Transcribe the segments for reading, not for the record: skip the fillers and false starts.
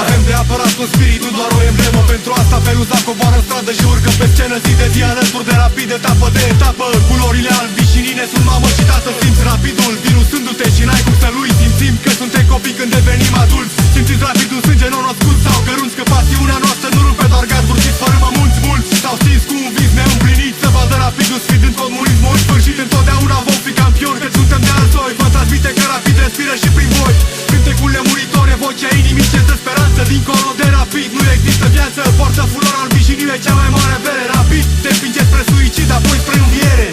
Avem de apărat cu spiritul doar o emblemă. Pentru asta Peluza coboară în stradă și urcă pe scenă zi de zi, alături de rapid, etapă de etapă. Culorile albi și nine sunt mamă și tată. Simți rapidul virusându-te și n-ai cum să-l uiți. Simțim că suntem copii când devenim adulți. Simțiți rapidul sânge nou-născut sau cărunți, că pasiunea noastră nu rupe doar garduri, ci sfărâmă mulți. Sau știți cu un vis neîmplinit să vadă rapidul sfidând comunismul în sfârșit. Întotdeauna vom fi campioni, că suntem de alzoi. Vă transmite că rapid respiră și prin voi. Cântecul nemuritoare, vocea inimii ce dă speranță. Dincolo de rapid nu există viață. Poartă fulor albijiniu e cea mai mare bere. Rapid te împinge spre suicid, apoi spre înviere.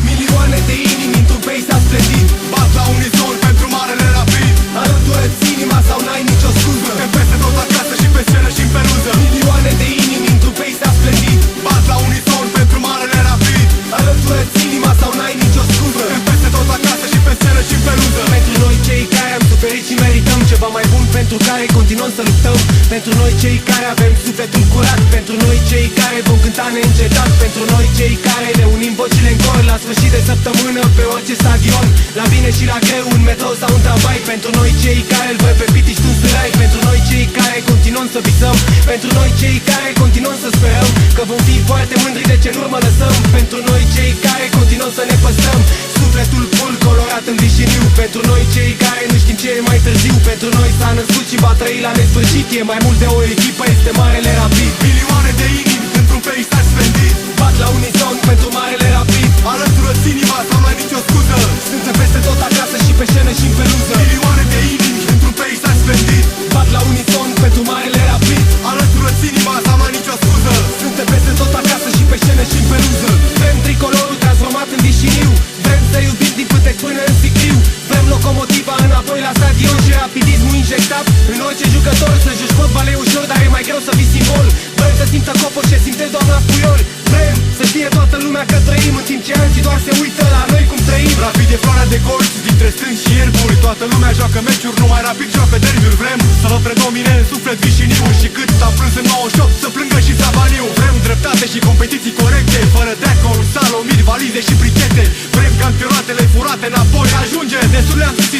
Milioane de inimi într-un peisaj splendid Bat la unison pentru marele rapid. Alătură-ți inima sau n-ai nicio scuză. Suntem peste tot acasă și pe scenă și în peluză. Milioane de inimi într-un peisaj splendid Bat la unison pentru marele rapid. Alătură-ți inima sau n-ai nicio scuză. Suntem peste tot acasă și pe scenă și în peluză. Pentru noi cei care am suferit și merităm ceva mai bun, pentru care continuăm să luptăm. Pentru noi cei care avem sufletul curat, pentru noi cei care vom cânta neîncetat, pentru noi cei care ne unim vocile în cor la sfârșit de săptămână pe orice stadion, la bine și la greu, în metrou sau în tramvai. Pentru noi cei care îl văd pe Pitiș tu sărai, pentru noi cei care continuăm să visăm, pentru noi cei care continuăm să sperăm că vom fi foarte mândri de ce în urmă lăsăm. Pentru noi cei care continuăm să ne păstrăm sufletul pur colorat în vișiniu, pentru noi cei care nu știm ce e mai târziu. Pentru noi s-a născut și va trăi la nesfârșit. E mai mult de o echipă, este marele rapid. Milioane de inimi într-un peisaj splendid Bat la unison pentru marele rapid. Alătură-ți inima sau n-ai nicio scuză. Suntem peste tot acasă și pe scenă și în peluză. Milioane de inimi într-un peisaj splendid Bat la unison pentru marele rapid. Alătură-ți inima sau n-ai nicio scuză. Suntem peste tot acasă și pe scenă și în peluză. Vrem tricolorul transformat în vișiniu. Vrem să iubim din pântec până în sicriu. Vrem locomotiva înapoi la stadion și rapidismul injectat în orice jucător. Să joci fotbal e ușor, dar e mai greu să fii simbol. Vrem să simtă copul ce simte doamna Puiol. Vrem să știe toată lumea că trăim, în timp ce alții doar se uită la noi cum trăim. Rapid e floarea de colți dintre stânci și ierburi. Toată lumea joacă meciuri, numai rapid joacă derbiuri. Vrem să vă predomine în suflet vișiniu. Și cât am plâns în 98 să plângă și Savaniu. Vrem dreptate și competiții corecte, fără deacon, salomiri, valize și brichete. Vrem campionatele furate înapoi. Ajunge, destul le-am zis